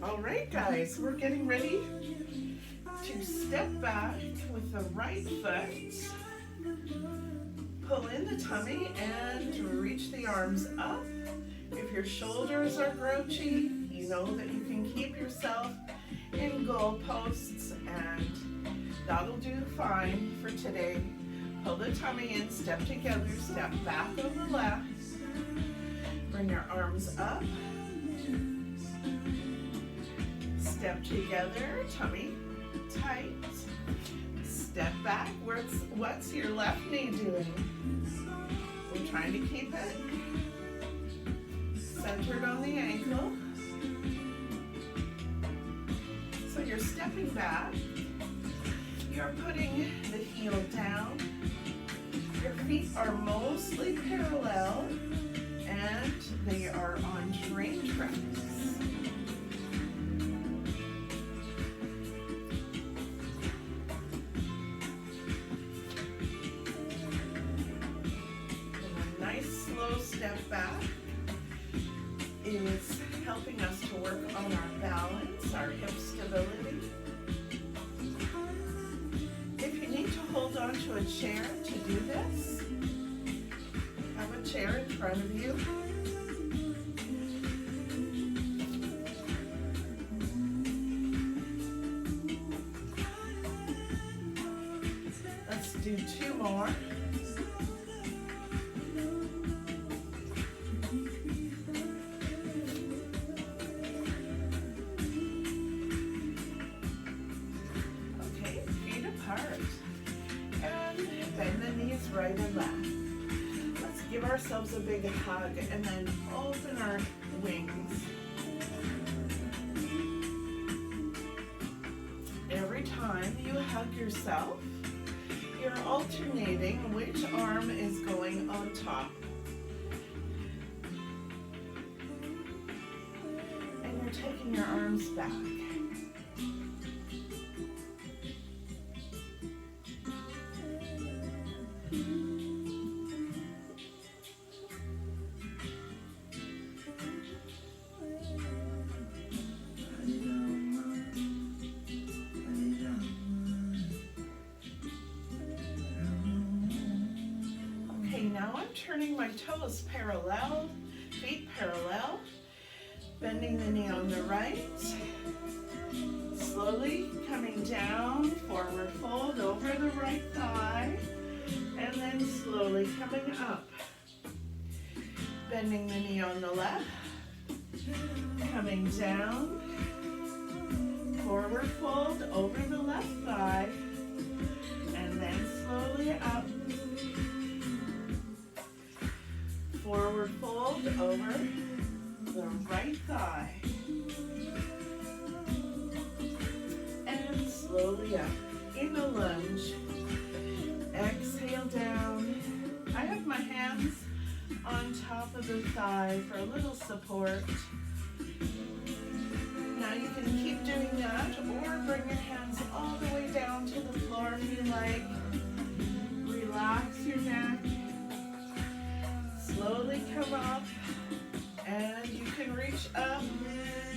All right, guys, we're getting ready to step back with the right foot. Pull in the tummy and reach the arms up. If your shoulders are grouchy, you know that you can keep yourself in goalposts, and that'll do fine for today. Pull the tummy in, step together, step back on the left. Bring your arms up. Step together, tummy tight. Step back. What's your left knee doing? We're trying to keep it centered on the ankle. So you're stepping back. You're putting the heel down. Your feet are mostly parallel and they are on train tracks. Step back is helping us to work on our balance, our hip stability. If you need to hold on to a chair to do this, have a chair in front of you. Let's do 2 more. Right and left. Let's give ourselves a big hug and then open our wings. Every time you hug yourself, you're alternating which arm is going on top. And you're taking your arms back. Now I'm turning my toes parallel, feet parallel, bending the knee on the right, slowly coming down, forward fold over the right thigh, and then slowly coming up. Bending the knee on the left, coming down, forward fold over the left thigh, and then slowly up. Forward fold over the right thigh. And slowly up in a lunge. Exhale down. I have my hands on top of the thigh for a little support. Now you can keep doing that or bring your hands all the way down to the floor if you like. Relax your neck. Slowly come up, and you can reach up,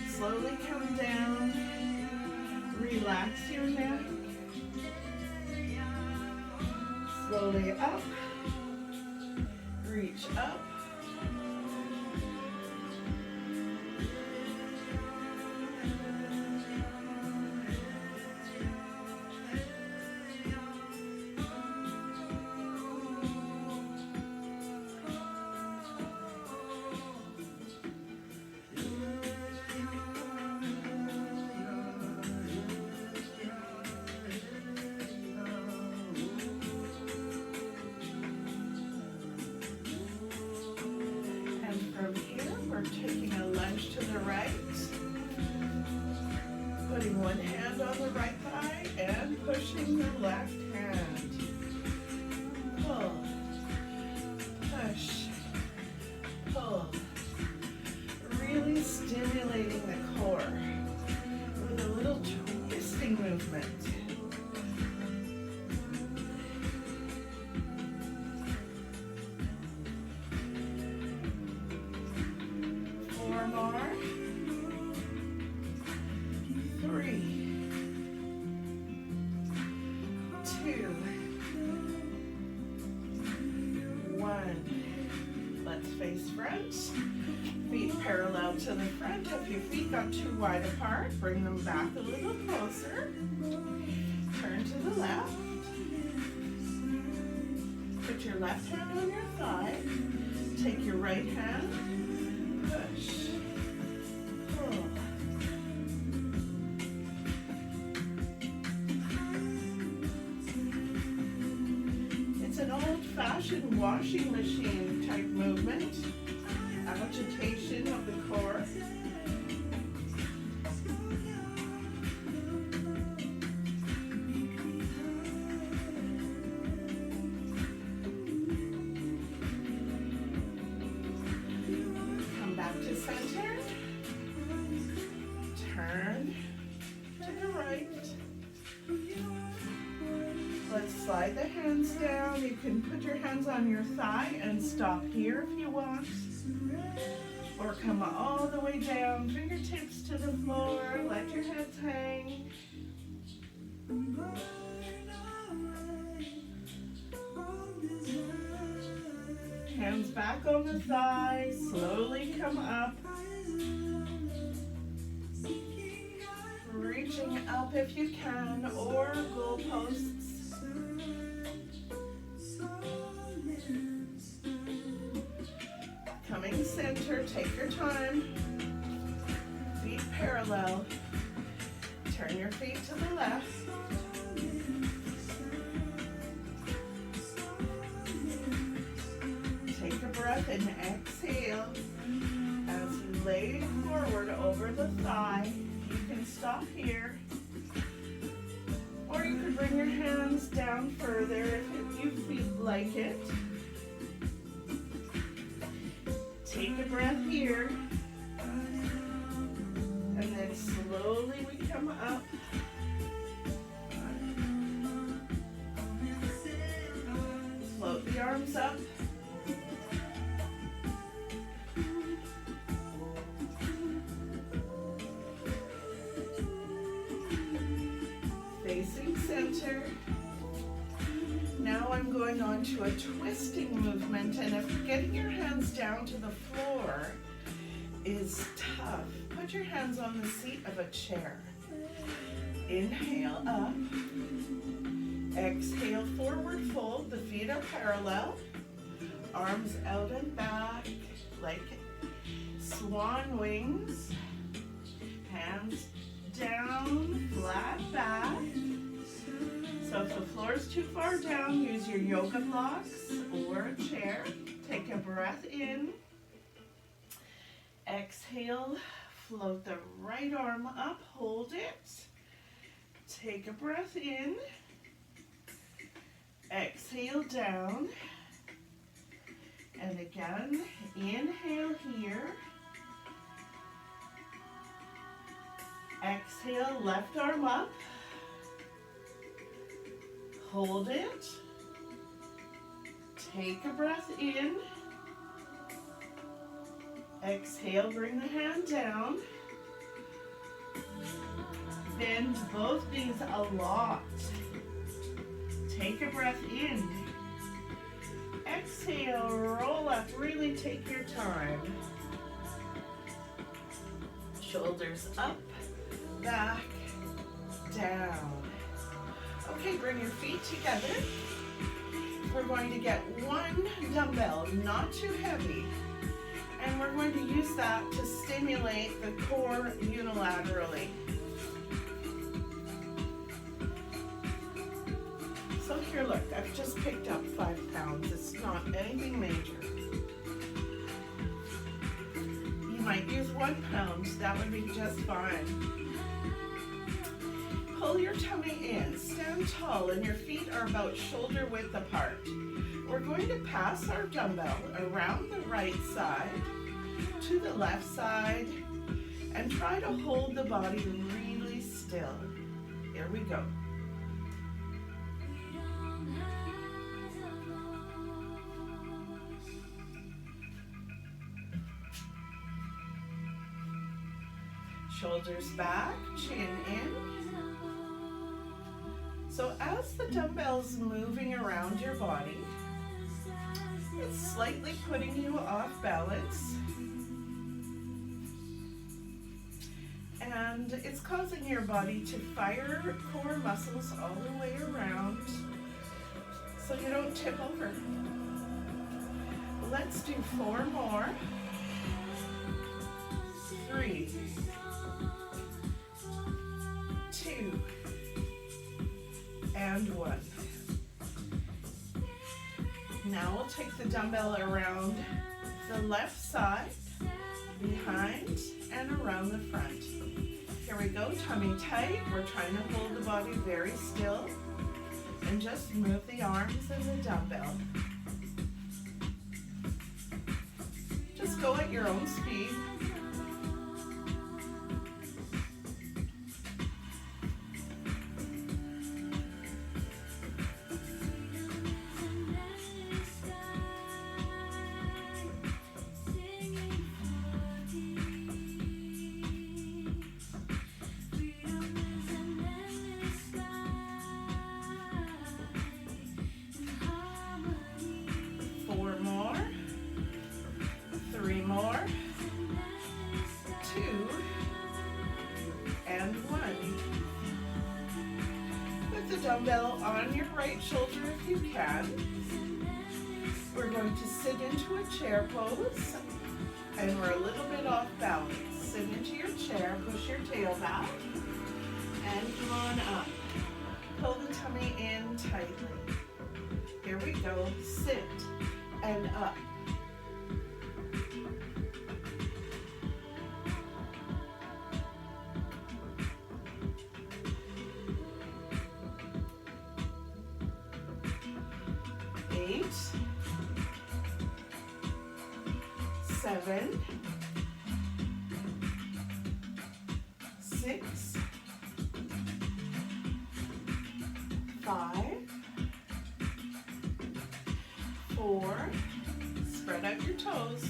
slowly come down, relax your neck, slowly up, reach up, taking a lunge to the right, putting one hand on the right thigh and pushing the left hand. Pull, push, pull. Really stimulating the core with a little twisting movement. front. Feet parallel to the front. If your feet got too wide apart, bring them back a little closer. Turn to the left. Put your left hand on your thigh. Take your right hand. Push. Pull. It's an old-fashioned washing machine type movement. Agitation of the core. Come back to center. Turn to the right. Let's slide the hands down. You can put your hands on your thigh and stop here if you want. Or come all the way down, fingertips to the floor, let your heads hang. Hands back on the thigh, slowly come up. Reaching up if you can, or goalposts. Coming center, take your time. Feet parallel. Turn your feet to the left. Take a breath and exhale as you lay forward over the thigh. You can stop here. Or you could bring your hands down further if you feel like it. Take a breath here, and then slowly we come up. Float the arms up. Facing center. Now I'm going on to a twisting movement, and if getting your hands down to the floor is tough, put your hands on the seat of a chair. Inhale up. Exhale, forward fold. The feet are parallel. Arms out and back like swan wings. Hands down, flat back. So if the floor is too far down, use your yoga blocks or a chair. Take a breath in. Exhale, float the right arm up, hold it. Take a breath in. Exhale down. And again, inhale here. Exhale, left arm up. Hold it. Take a breath in. Exhale, bring the hand down. Bend both knees a lot. Take a breath in. Exhale, roll up, really take your time. Shoulders up, back, down. Okay, bring your feet together. We're going to get one dumbbell, not too heavy, and we're going to use that to stimulate the core unilaterally. So here, look, I've just picked up 5 pounds. It's not anything major. You might use 1 pound, that would be just fine. Pull your tummy in, stand tall, and your feet are about shoulder width apart. We're going to pass our dumbbell around the right side to the left side and try to hold the body really still. Here we go. Shoulders back, chin in. So as the dumbbell's moving around your body, It's slightly putting you off balance. And it's causing your body to fire core muscles all the way around so you don't tip over. Let's do 4 more. 3, 2, and 1. Now we'll take the dumbbell around the left side, behind, and around the front. Here we go, tummy tight. We're trying to hold the body very still and just move the arms and the dumbbell. Just go at your own speed. Dumbbell on your right shoulder if you can. We're going to sit into a chair pose, and we're a little bit off balance. Sit into your chair, push your tail back, and come on up. Pull the tummy in tightly. Here we go, sit and up. Seven, 6, 5, 4, spread out your toes,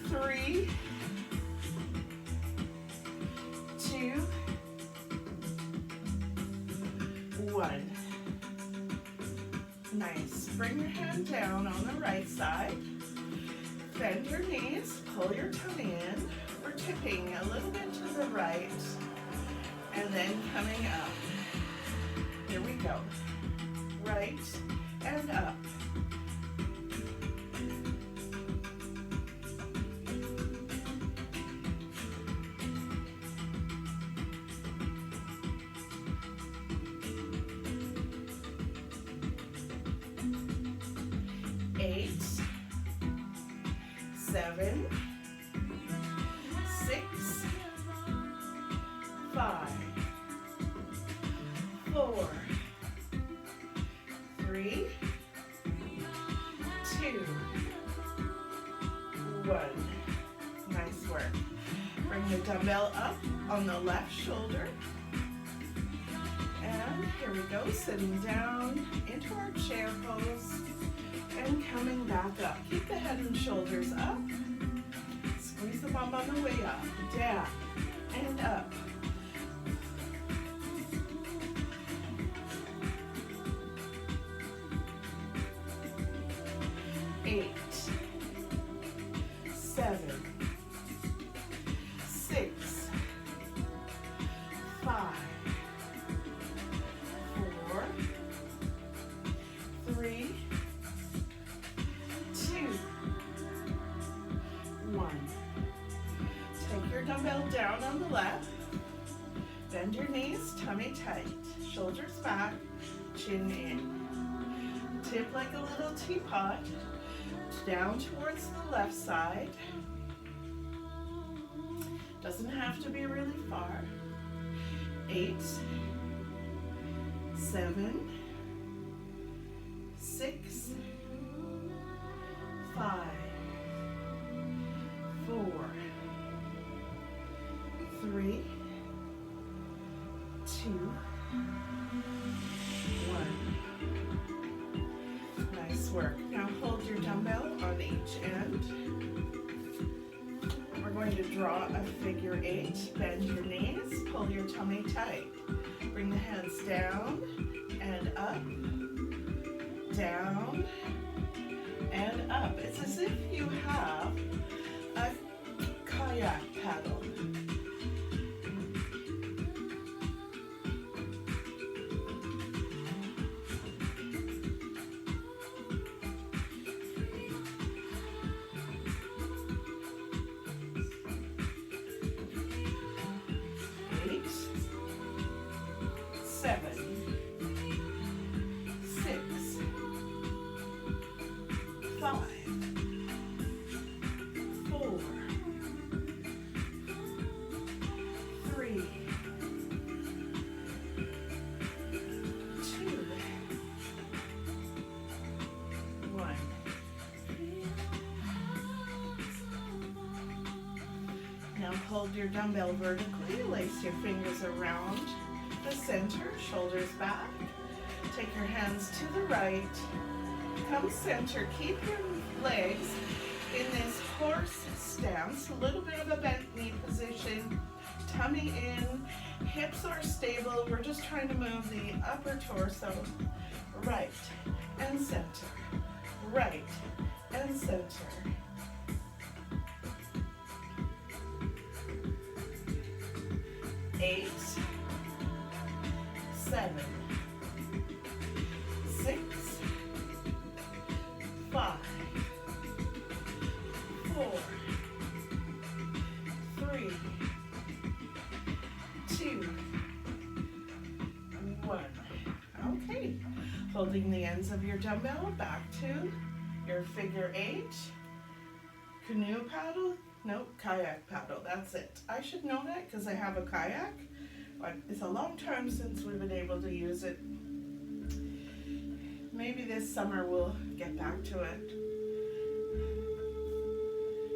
3, 2, 1. Nice. Bring your hand down on the right side. Bend your knees, pull your tummy in. We're tipping a little bit to the right and then coming up. Here we go. Right and up. Eight, 7, 6, 5, 4, 3, 2, 1. Nice work. Bring the dumbbell up on the left shoulder. And here we go, sitting down into our chair pose and coming back up. Keep the head and shoulders up. Squeeze the bum on the way up, down, and up. Eight, 7, 6, 5, 4, 3, 2, 1. Take your dumbbell down on the left. Bend your knees, tummy tight. Shoulders back, chin in. Tip like a little teapot. Down towards the left side. Doesn't have to be really far. 8, 7, 6, 5, 4, 3, 2, 1. Nice work. Now hold your dumbbell on each end. We're going to draw a figure 8. Bend your knees, pull your tummy tight. Bring the hands down and up, down, and up. It's as if you have a kayak paddle. Hold your dumbbell vertically, lace your fingers around the center, shoulders back. Take your hands to the right, come center, keep your legs in this horse stance, a little bit of a bent knee position, tummy in, hips are stable, we're just trying to move the upper torso, right and center, right and center. 8, 7, 6, 5, 4, 3, 2, 1. Okay, holding the ends of your dumbbell back to your figure 8, canoe paddle. Nope, kayak paddle, that's it. I should know that because I have a kayak, but it's a long time since we've been able to use it. Maybe this summer we'll get back to it.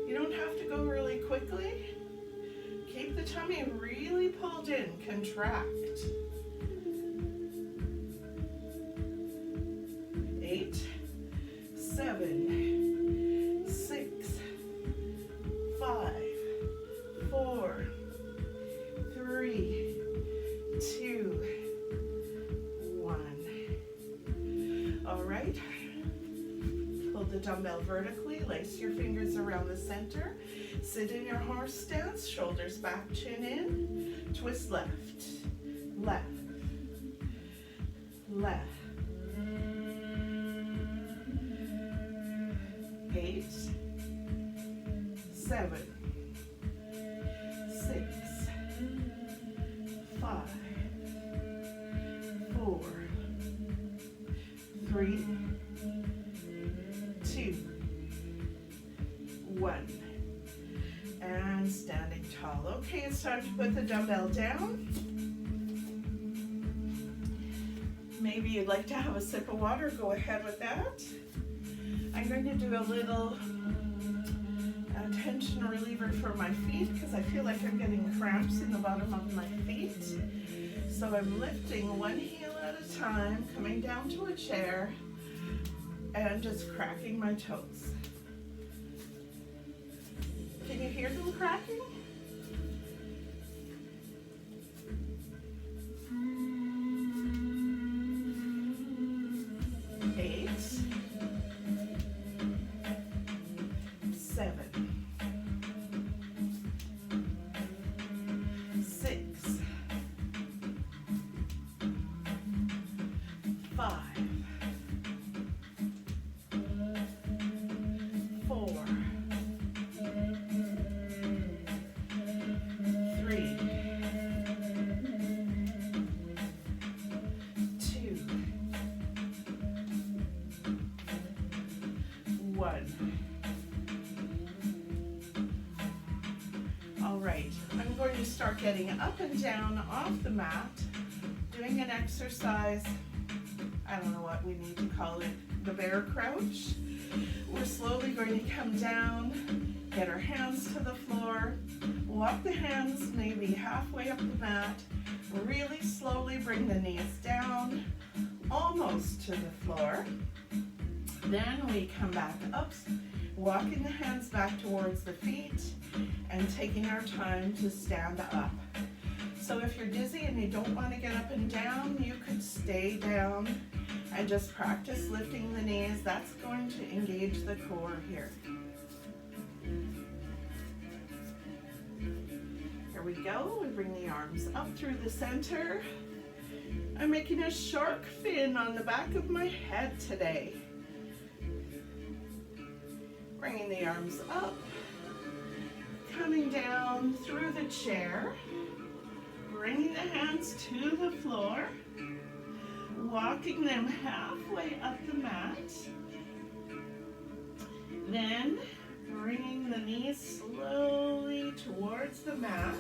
You don't have to go really quickly. Keep the tummy really pulled in, contract. 8, 7, 6, 5, 4, 3, 2, 1. All right. Hold the dumbbell vertically, lace your fingers around the center. Sit in your horse stance, shoulders back, chin in. Twist left, left, left. 8, 7, 6, 5, 4, 3, 2, 1. And standing tall. Okay, it's time to put the dumbbell down. Maybe you'd like to have a sip of water, go ahead with that. I'm going to do a little tension reliever for my feet because I feel like I'm getting cramps in the bottom of my feet. So I'm lifting one heel at a time, coming down to a chair, and just cracking my toes. Can you hear them cracking? Start getting up and down off the mat, doing an exercise, I don't know what we need to call it, the bear crouch. We're slowly going to come down, get our hands to the floor, walk the hands maybe halfway up the mat, really slowly bring the knees down, almost to the floor. Then we come back up, walking the hands back towards the feet and taking our time to stand up. So if you're dizzy and you don't want to get up and down, you could stay down I just practice lifting the knees. That's going to engage the core here. Here we go. We bring the arms up through the center. I'm making a shark fin on the back of my head today. Bringing the arms up, coming down through the chair, bringing the hands to the floor, walking them halfway up the mat, then bringing the knees slowly towards the mat,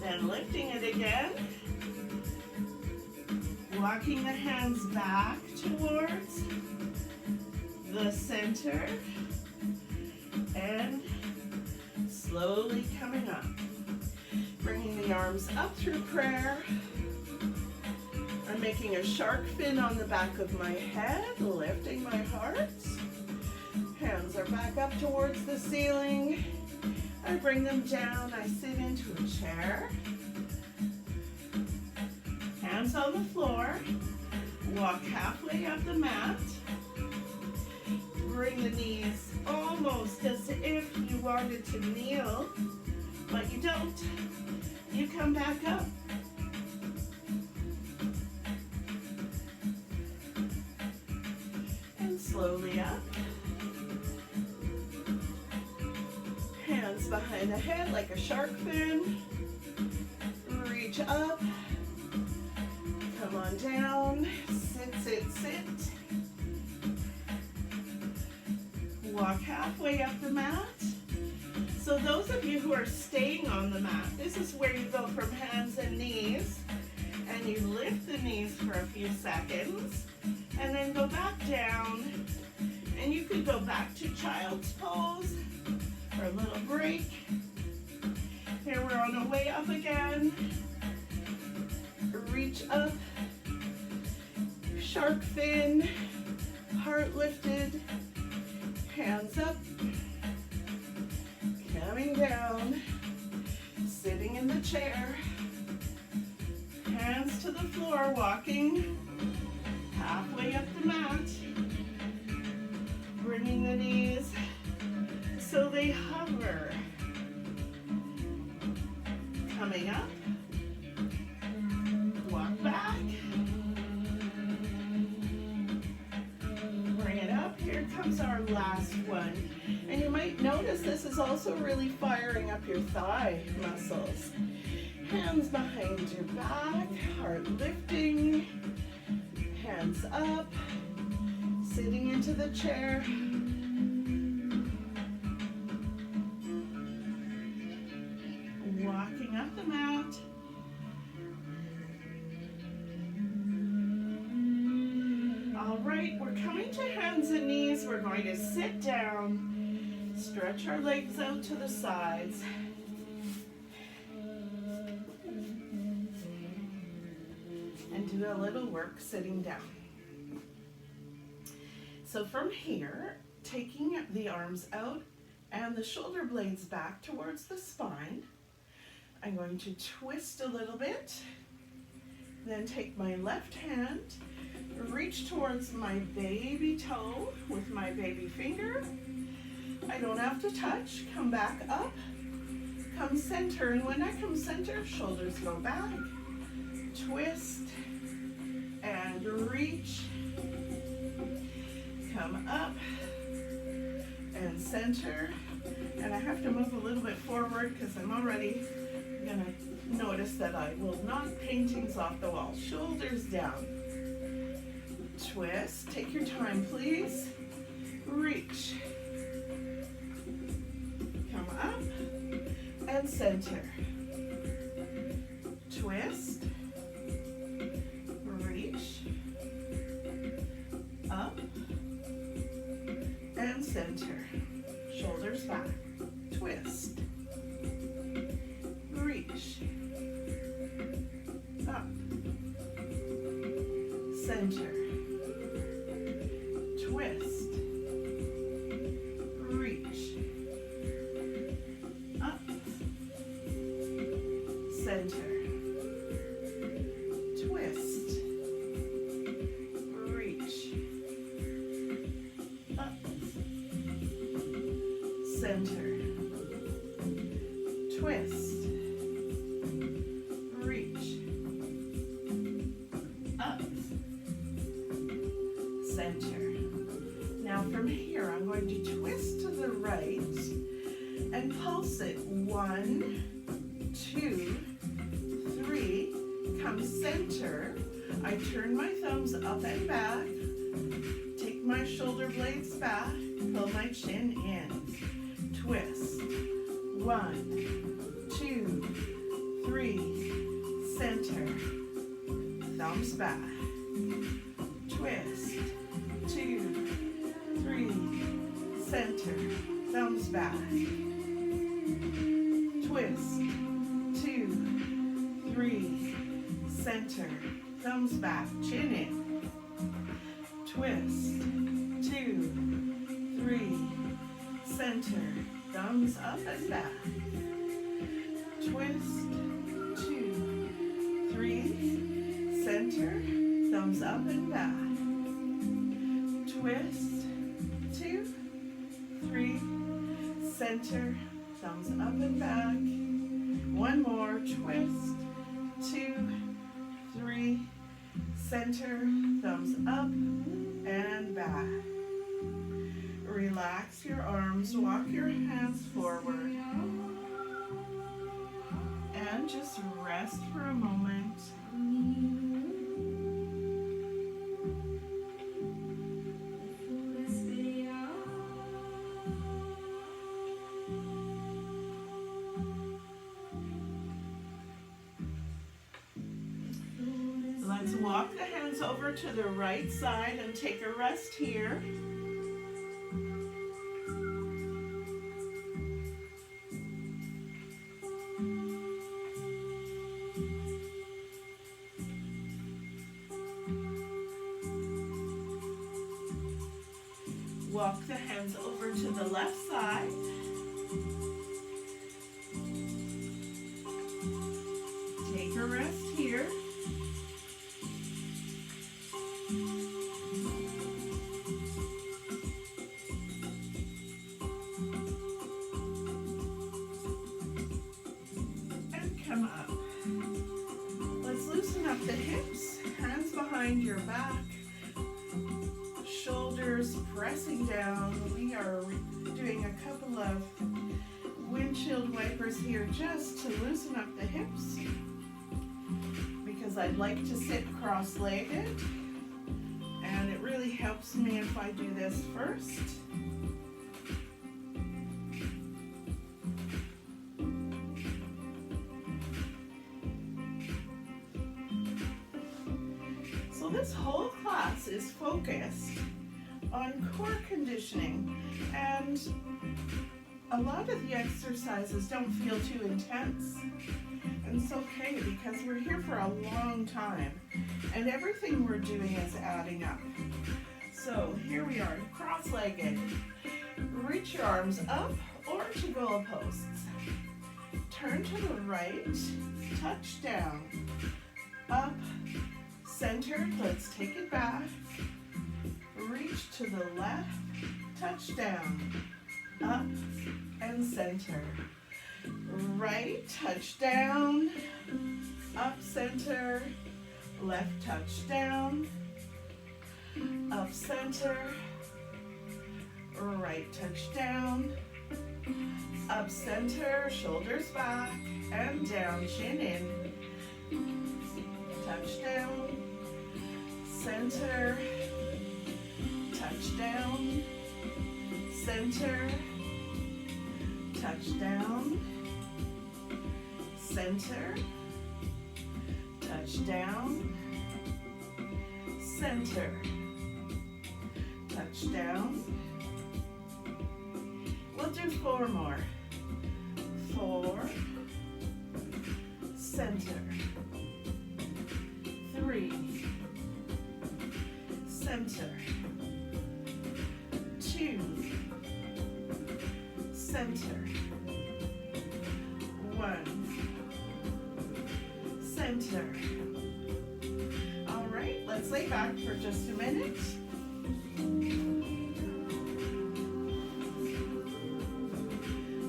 then lifting it again, walking the hands back towards the center, and slowly coming up. Bringing the arms up through prayer. I'm making a shark fin on the back of my head, lifting my heart. Hands are back up towards the ceiling. I bring them down. I sit into a chair. Hands on the floor. Walk halfway up the mat. Bring the knees almost as if you wanted to kneel, but you don't. You come back up. And slowly up. Hands behind the head like a shark fin. Reach up. Come on down. Sit, sit, sit. Walk halfway up the mat. So those of you who are staying on the mat, this is where you go from hands and knees, and you lift the knees for a few seconds, and then go back down, and you could go back to child's pose for a little break. Here we're on our way up again. Reach up, shark fin, heart lifted, hands up, coming down, sitting in the chair, hands to the floor, walking halfway up the mat, bringing the knees so they hover, coming up, walk back, bring it up. Here comes our last one. And you might notice this is also really firing up your thigh muscles. Hands behind your back, heart lifting, hands up, sitting into the chair. Walking up the mat. All right, we're coming to hands and knees. We're going to sit down. Stretch our legs out to the sides. And do a little work sitting down. So from here, taking the arms out and the shoulder blades back towards the spine, I'm going to twist a little bit. Then take my left hand, reach towards my baby toe with my baby finger. I don't have to touch. Come back up. Come center. And when I come center, shoulders go back. Twist and reach. Come up and center. And I have to move a little bit forward because I'm already going to notice that I will knock paintings off the wall. Shoulders down. Twist. Take your time, please. Reach. Up and center. Twist. Reach. Up and center. Shoulders back. Twist. Reach. Up. Center. Twist. Reach. Up. Center. twist, reach, up, center. Now from here, I'm going to twist to the right and pulse it. 1, 2, 3, come center. I turn my thumbs up and back, take my shoulder blades back, pull my chin in, twist. 1, 2, 3, center, thumbs back, twist, 2, 3, center, thumbs back, twist, 2, 3, center, thumbs back, chin in, twist, 2, 3, center, thumbs up and back, twist, 2, 3, center, thumbs up and back, twist, 2, 3, center, thumbs up and back, one more, twist, 2, 3, center, thumbs up and back. Relax your arms, walk your hands forward, and just rest for a moment. Let's walk the hands over to the right side and take a rest here. Walk the hands over to the left side. Take a rest here. And come up. Let's loosen up the hips, hands behind your back. Shoulders pressing down. We are doing a couple of windshield wipers here just to loosen up the hips because I'd like to sit cross-legged, and it really helps me if I do this first. So this whole class is focused on core conditioning, and a lot of the exercises don't feel too intense, and it's okay because we're here for a long time and everything we're doing is adding up. So here we are, cross-legged. Reach your arms up or to goal posts. Turn to the right, touch down, up, center, let's take it back. Reach to the left, touch down, up, and center. Right, touch down, up, center, left, touch down, up, center, right, touch down, up, center, shoulders back, and down, chin in, touch down, center, touch down, center, touch down, center, touch down, center, touch down. We'll do 4 more. 4, center, 3, center, 2, center, 1, center. All right, let's lay back for just a minute.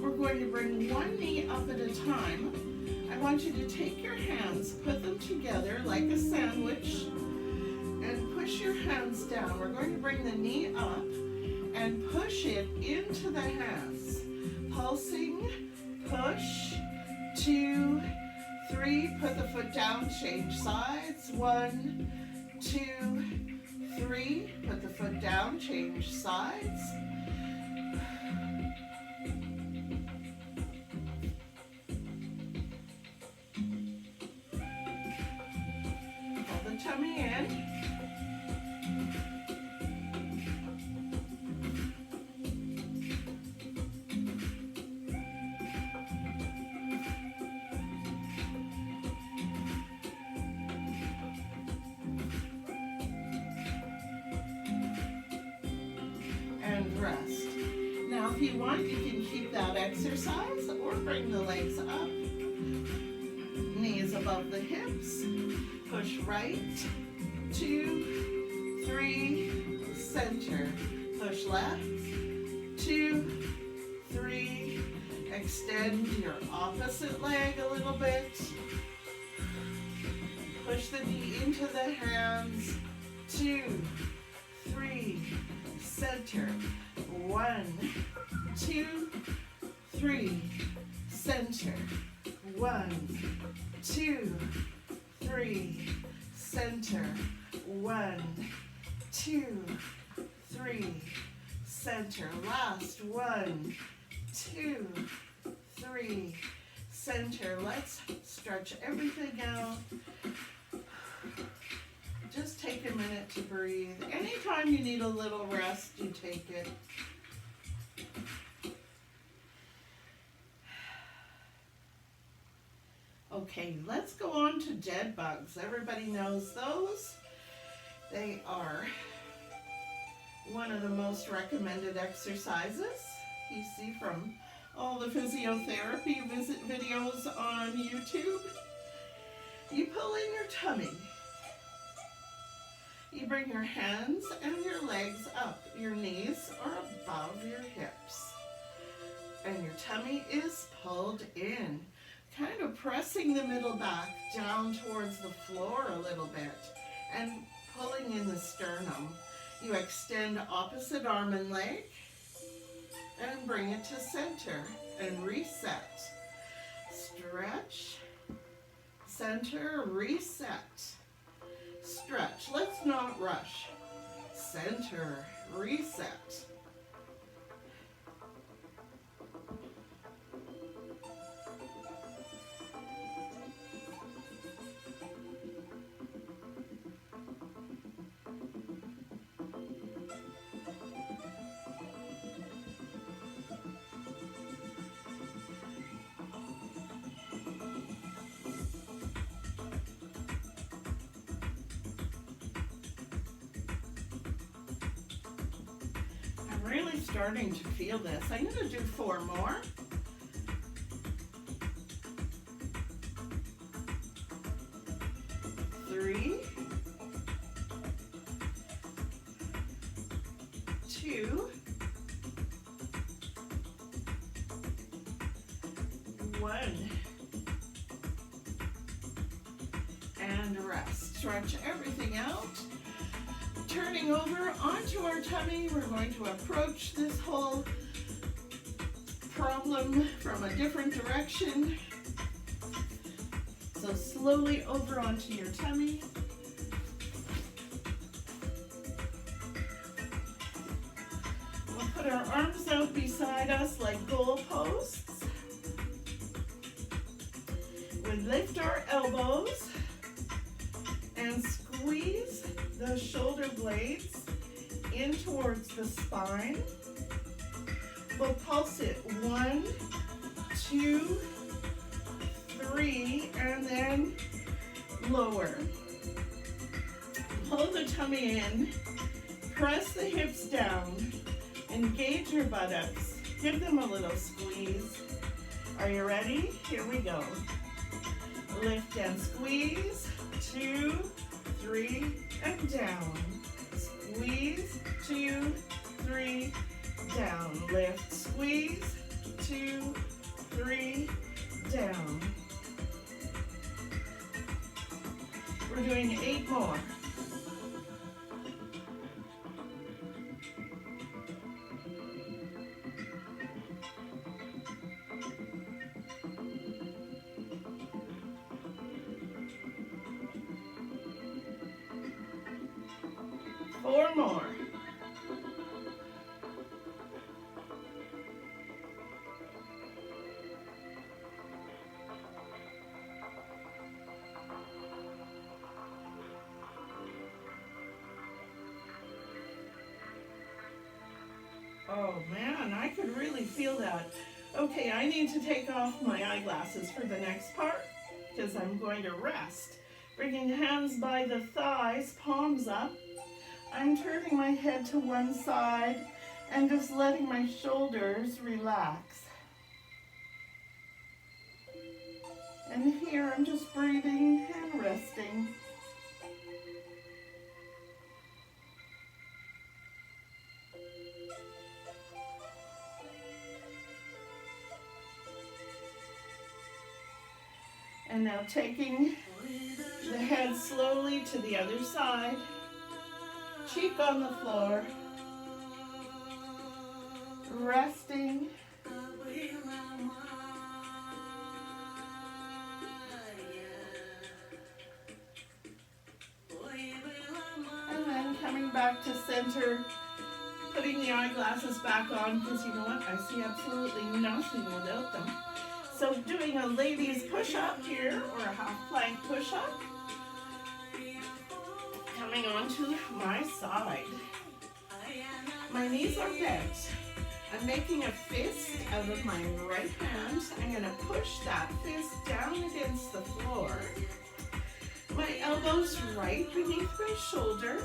We're going to bring one knee up up at a time. I want you to take your hands, put them together like a sandwich, and push your hands down. We're going to bring the knee up and push it into the hands. Pulsing, push, 2, 3, put the foot down, change sides, 1, 2, 3, put the foot down, change sides. Pull the tummy in. Rest. Now if you want, you can keep that exercise or bring the legs up. Knees above the hips. Push right, 2, 3, center. Push left, 2, 3. Extend your opposite leg a little bit. Push the knee into the hands, 2, 3, center. 1, 2, 3, center. 1, 2, 3, center. 1, 2, 3, center. Last 1, 2, 3, center. Let's stretch everything out. Just take a minute to breathe. Anytime you need a little rest, you take it. Okay, let's go on to dead bugs. Everybody knows those. They are one of the most recommended exercises you see from all the physiotherapy videos on YouTube. You pull in your tummy. You bring your hands and your legs up. Your knees are above your hips. And your tummy is pulled in. Kind of pressing the middle back down towards the floor a little bit. And pulling in the sternum. You extend opposite arm and leg. And bring it to center. And reset. Stretch. Center. Reset. Stretch. Let's not rush. Center. Reset. Really starting to feel this. I'm going to do 4 more. Three, 2, 1, and rest. Stretch everything out. Turning over onto our tummy, we're going to approach this whole problem from a different direction. So slowly over onto your tummy. We'll put our arms out beside us like goalposts. We lift our elbows and squeeze the shoulder blades in towards the spine. We'll pulse it 1, 2, 3, and then lower. Pull the tummy in, press the hips down, engage your buttocks, give them a little squeeze. Are you ready? Here we go. Lift and squeeze, 2, 3, and down. Squeeze, 2, 3, down. Lift, squeeze, 2, 3, down. We're doing 8 more. 4 more. Oh man, I could really feel that. Okay, I need to take off my eyeglasses for the next part because I'm going to rest. Bringing hands by the thighs, palms up. I'm turning my head to one side and just letting my shoulders relax. And here I'm just breathing and resting. And now taking the head slowly to the other side, cheek on the floor, resting. And then coming back to center, putting the eyeglasses back on because you know what, I see absolutely nothing without them. So doing a lady's push-up here, or a half plank push-up. Coming onto my side. My knees are bent. I'm making a fist out of my right hand. I'm going to push that fist down against the floor. My elbows right beneath my shoulder.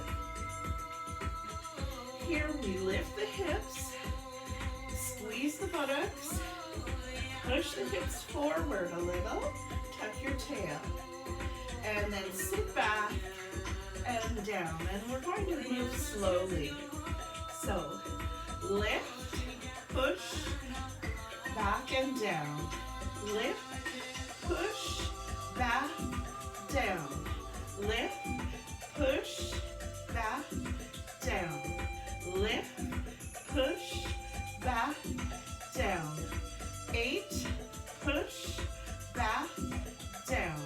Here we lift the hips, squeeze the buttocks, push the hips forward a little, tuck your tail, and then sit back and down. And we're going to move slowly. So lift, push, back and down. Lift, push, back, down. Lift, push, back, down. Lift, push, back, down. 8, push, back, down.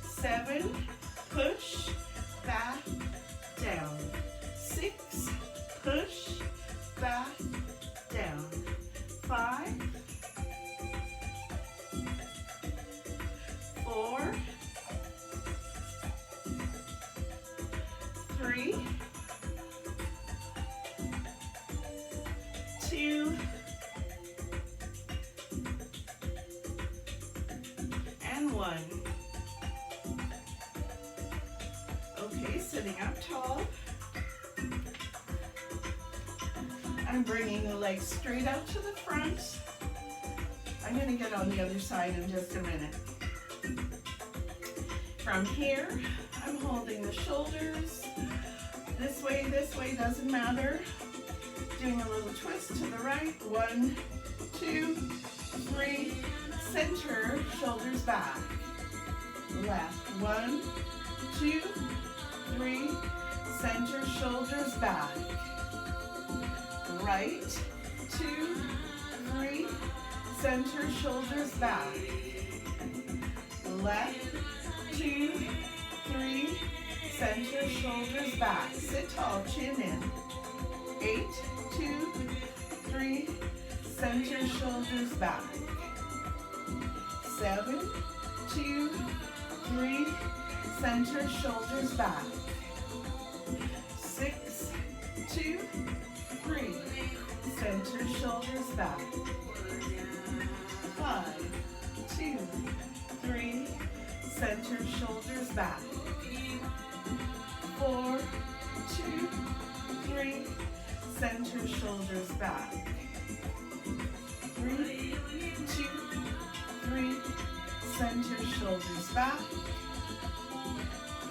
7, push, back, down. 6, push, back, down. 5, 4, 3, 2, and 1. Okay, sitting up tall. I'm bringing the legs straight out to the front. I'm going to get on the other side in just a minute. From here, I'm holding the shoulders. This way, doesn't matter. Doing a little twist to the right. 1, 2, 3. Center, shoulders back. Left. 1, 2, 3. Center, shoulders back. Right. 2, 3. Center, shoulders back. Left. 2, 3. Center, shoulders back. Sit tall, chin in. 8, 2, 3. Center, shoulders back. 7, 2, 3. Center, shoulders back. 6, 2, 3. Center, shoulders back. 5, 2, 3. Center, shoulders back. 4, 2, 3. Center, shoulders back. 3, 2, 3. Center, shoulders back.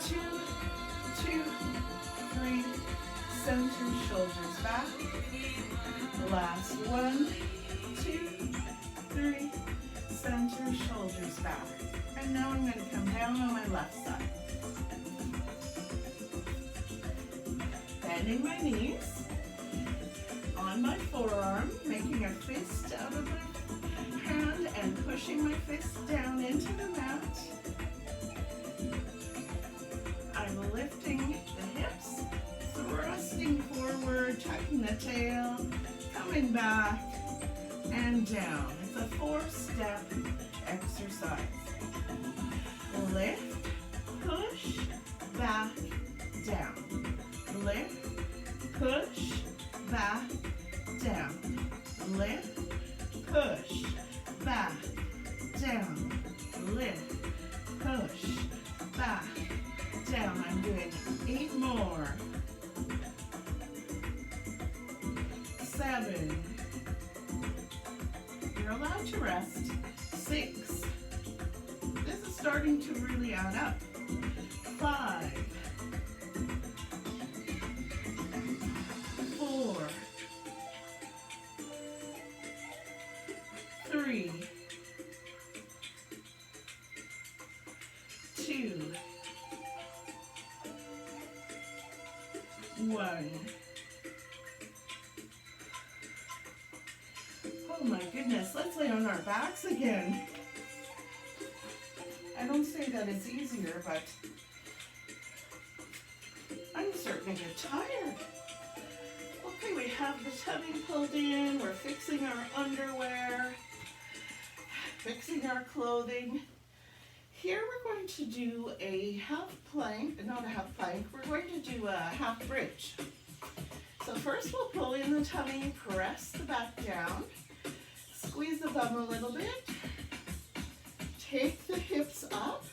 2, 2, 3. Center, shoulders back. Last 1, 2, 3. Center, shoulders shoulders back. And now I'm going to come down on my left side. Bending my knees on my forearm, making a fist out of my hand and pushing my fist down into the mat. I'm lifting the hips, thrusting forward, tucking the tail, coming back and down. It's a 4-step exercise. Lift, push, back, down. Lift, push, back, down. Lift, push, back, down. Lift, push, back, down. I'm doing 8 more. 7. You're allowed to rest. 6. This is starting to really add up. 5. 4. 3. 2. 1. Oh my goodness, let's lay on our backs again. I don't say that it's easier, but I'm starting to get tired. Okay, we have the tummy pulled in, we're fixing our underwear, fixing our clothing. Here we're going to do a half plank, not a half plank, we're going to do a half bridge. So first we'll pull in the tummy, press the back down, squeeze the bum a little bit, take the hips up.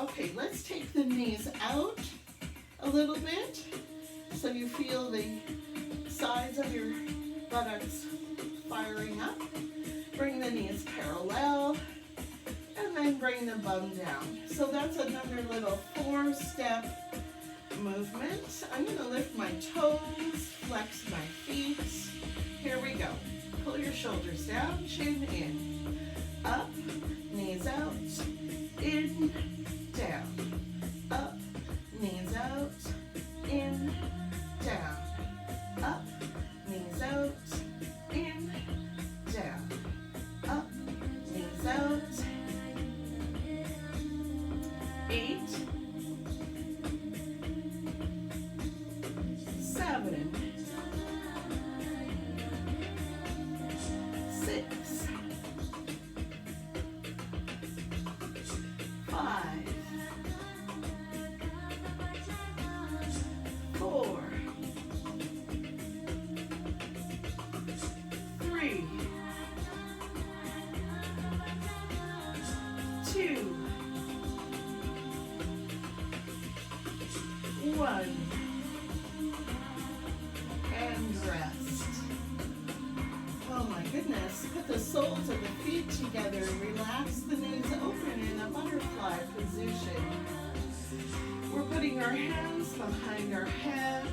Okay, let's take the knees out a little bit so you feel the sides of your buttocks firing up. Bring the knees parallel and then bring the bum down. So that's another little 4-step movement. I'm going to lift my toes, flex my feet. Here we go. Pull your shoulders down, chin in, up, knees out, in, down, up, knees out, in, down, up, knees out, in, down, up, knees out. 8, 7, 6, 5, 4, 3, 2, 1, and rest. Oh my goodness, put the soles of the feet together, relax the knees open in a butterfly position. We're putting our hands behind our head,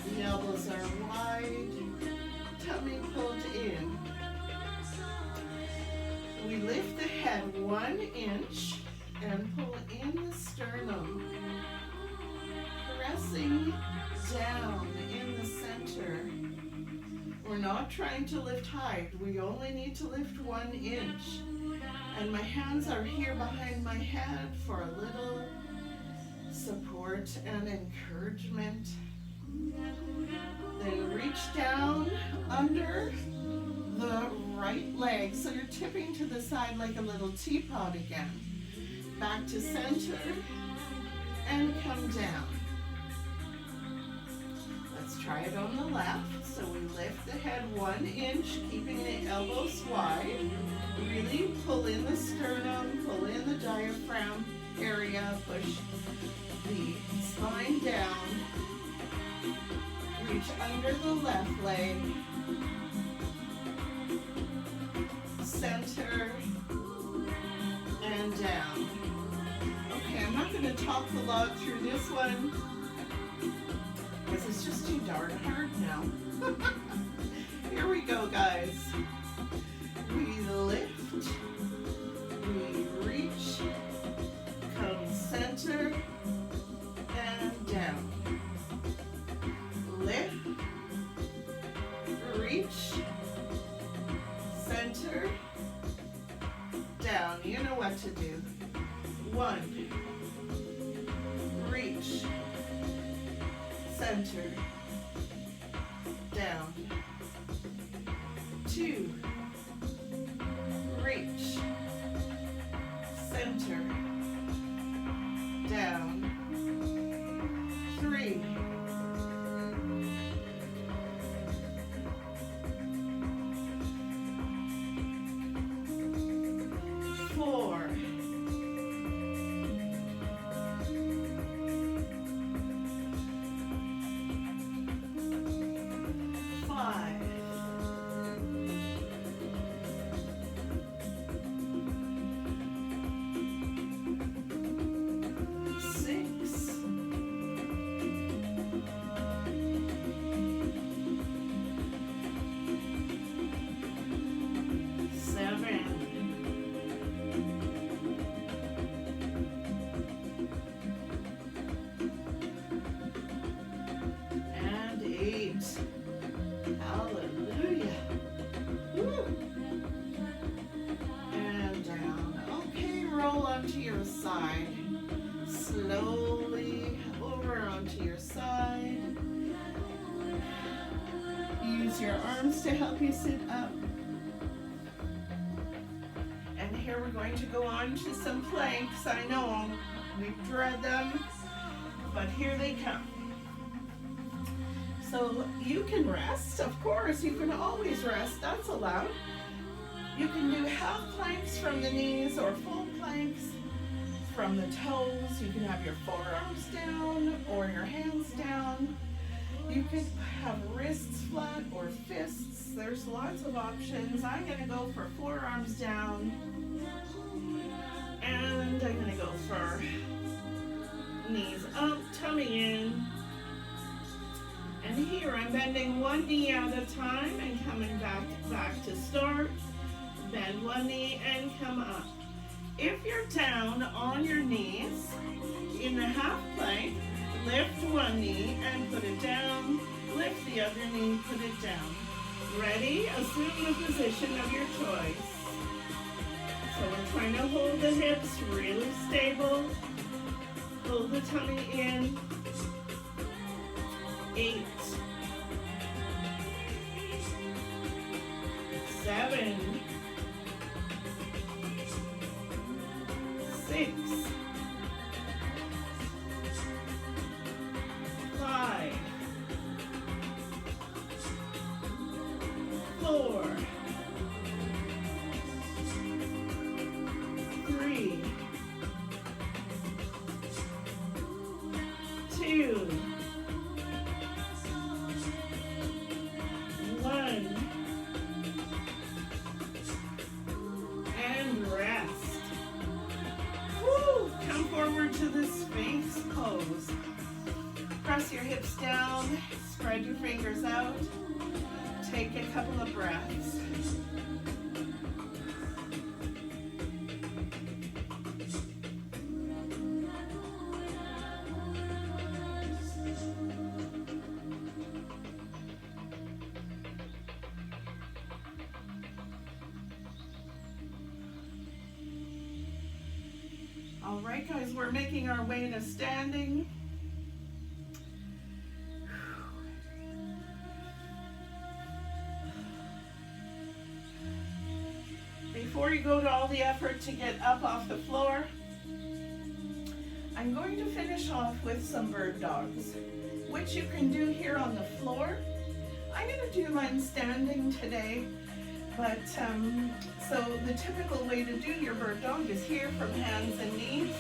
the elbows are wide, tummy pulled in. We lift the head 1 inch and pull in the sternum, pressing down in the center. We're not trying to lift high, we only need to lift 1 inch. And my hands are here behind my head for a little support and encouragement. Then reach down under the right leg, so you're tipping to the side like a little teapot again. Back to center and come down. Let's try it on the left. So we lift the head 1 inch, keeping the elbows wide. Really pull in the sternum, pull in the diaphragm area, push the spine down. Reach under the left leg. Center and down. Okay, I'm not going to talk a lot through this one because it's just too darn hard now. Here we go, guys. We lift, we what to do. 1, reach, center, down. 2, reach, center, down. 3, 4, 5, 6, 7, and 8. Hallelujah. Woo. And down. Okay, roll onto your side. Slowly over onto your side. Use your arms to help you sit up. And here we're going to go on to some planks. I know we dread them, but here they come. So you can rest, of course, you can always rest, that's allowed. You can do half planks from the knees or full planks from the toes. You can have your forearms down or your hands down. You could have wrists flat or fists. There's lots of options. I'm gonna go for forearms down, and I'm gonna go for knees up, tummy in. And here I'm bending one knee at a time and coming back to start. Bend one knee and come up. If you're down on your knees in the half plank, lift one knee and put it down. Lift the other knee, put it down. Ready? Assume the position of your choice. So we're trying to hold the hips really stable. Pull the tummy in. 8, 7, 6, 5, 4, 3, 2, 1, and rest. Woo! Come forward to the Sphinx pose. Press your hips down, spread your fingers out. Take a couple of breaths. All right, guys, we're making our way to standing. Before you go to all the effort to get up off the floor, I'm going to finish off with some bird dogs, which you can do here on the floor. I'm going to do mine standing today, but so the typical way to do your bird dog is here from hands and knees.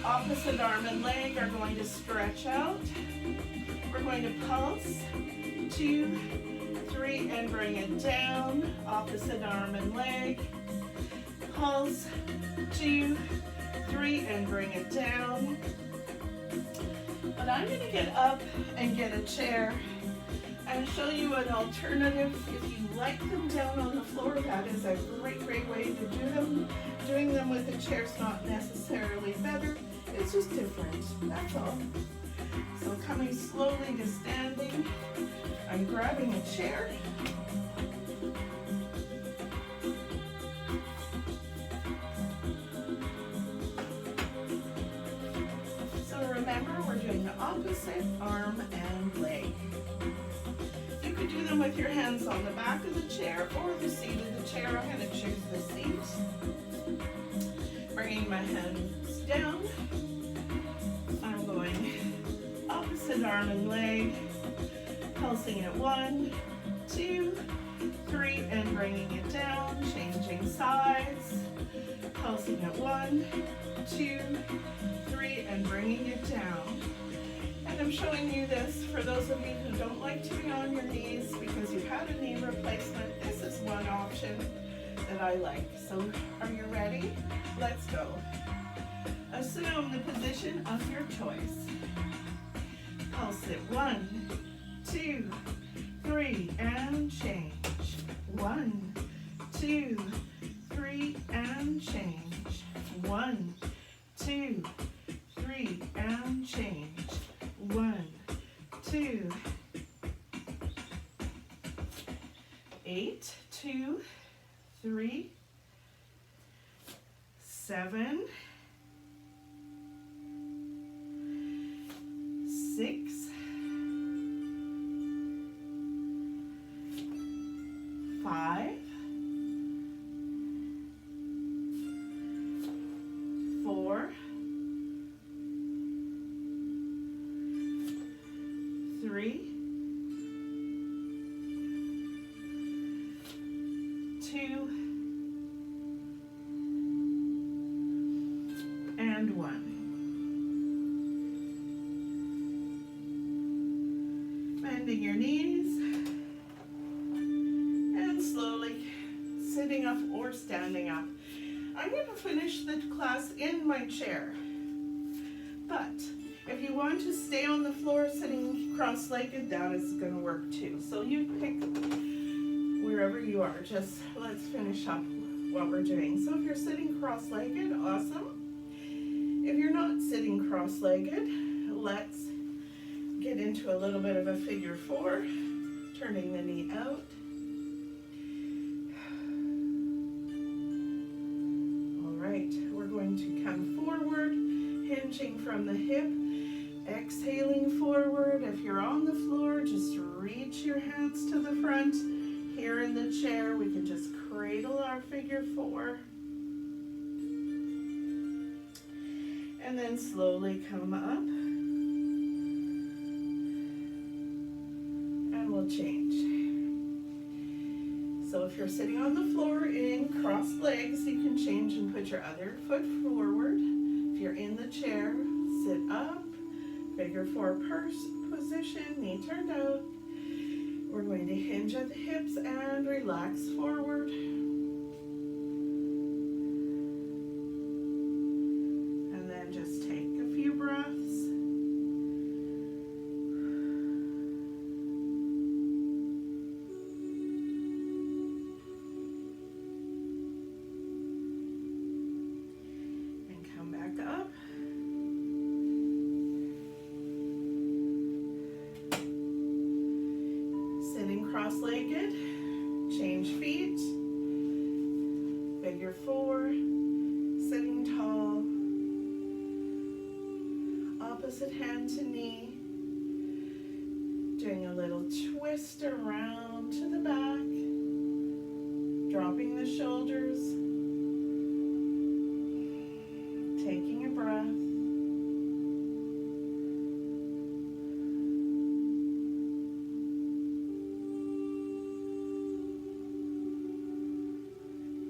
Opposite arm and leg are going to stretch out. We're going to pulse, 2, 3, and bring it down. Opposite arm and leg. Pulse, 2, 3, and bring it down. But I'm going to get up and get a chair and show you an alternative. If you like them down on the floor, that is a great way to do them. Doing them with a chair is not necessarily better, it's just different, that's all. So coming slowly to standing, I'm grabbing a chair. opposite arm and leg. You could do them with your hands on the back of the chair or the seat of the chair. I'm going to choose the seat. Bringing my hands down. I'm going opposite arm and leg. Pulsing at 1, 2, 3, and bringing it down. Changing sides. Pulsing at 1, 2, 3, and bringing it down. And I'm showing you this for those of you who don't like to be on your knees because you've had a knee replacement. This is one option that I like. So are you ready? Let's go. Assume the position of your choice. Pulse it 1, 2, 3, and change. 1, 2, 3, and change. 1, 2, 3, and change. 1, 2, 8, 2, 3, 7, 6, 5, 4, 3, 2, and 1. Bending your knees and slowly sitting up or standing up. I'm going to finish the class in my chair, but if you want to stay on the floor sitting cross-legged, that is going to work too. So you pick wherever you are. Just let's finish up what we're doing. So if you're sitting cross-legged, awesome. If you're not sitting cross-legged, let's get into a little bit of a figure 4, turning the knee out. All right, we're going to come forward, hinging from the hip, exhaling forward. If you're on the floor, just reach your hands to the front. Here in the chair, we can just cradle our figure 4. And then slowly come up. And we'll change. So if you're sitting on the floor in crossed legs, you can change and put your other foot forward. If you're in the chair, sit up, figure 4 position, knee turned out. We're going to hinge at the hips and relax forward. And then just take a few breaths. And come back up. Sitting cross-legged, change feet, figure 4, sitting tall, opposite hand to knee, doing a little twist around to the back, dropping the shoulders, taking a breath.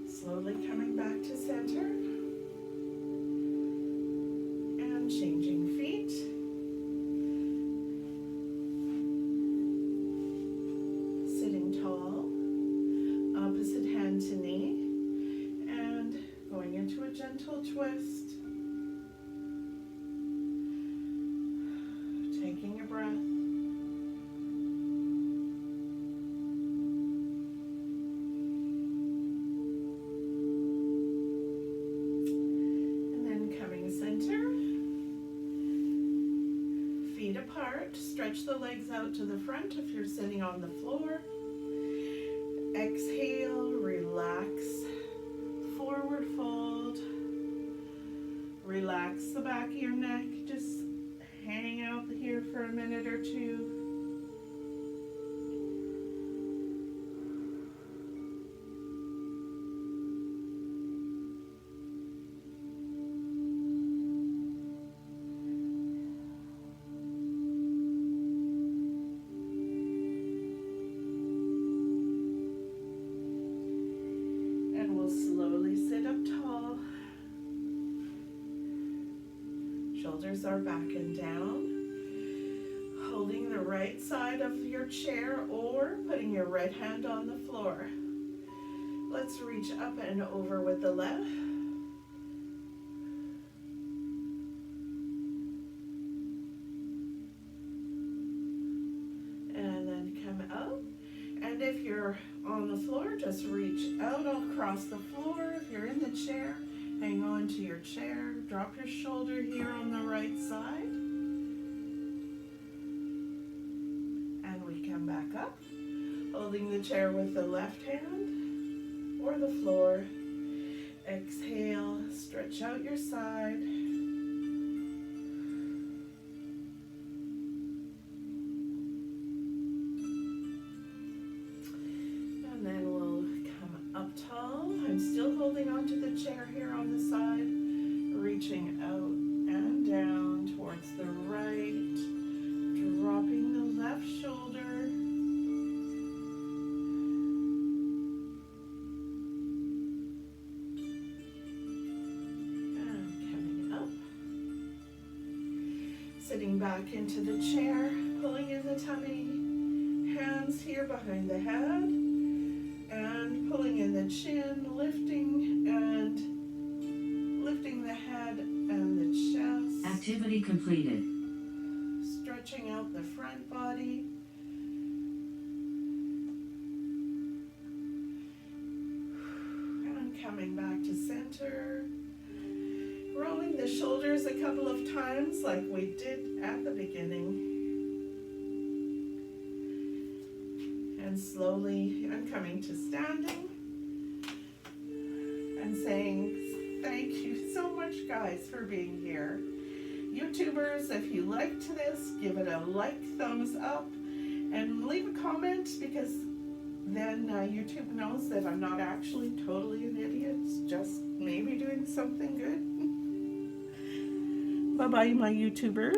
Slowly coming back to center and changing feet. Sitting tall, opposite hand to knee, and going into a gentle twist. Taking a breath. Feet apart, stretch the legs out to the front if you're sitting on the floor. Exhale, relax, forward fold. Relax the back of your neck, just hang out here for a minute or two. And we'll slowly sit up tall. Shoulders are back and down. Holding the right side of your chair or putting your right hand on the floor. Let's reach up and over with the left. And then come out. And if you're on the floor, just reach out across the floor. If you're in the chair, hang on to your chair. Drop your shoulder here on the right side. And we come back up, holding the chair with the left hand or the floor. Exhale, stretch out your side. And then we'll come up tall. I'm still holding onto the chair here on the side, reaching out and down towards the right, dropping the left shoulder. And coming up. Sitting back into the chair, pulling in the tummy, hands here behind the head. And pulling in the chin, lifting the head and the chest. Activity completed. Stretching out the front body. And coming back to center. Rolling the shoulders a couple of times like we did at the beginning. And slowly I'm coming to standing and saying thank you so much, guys, for being here. YouTubers, if you liked this, give it a like, thumbs up, and leave a comment, because then YouTube knows that I'm not actually totally an idiot, just maybe doing something good. Bye-bye, my YouTubers.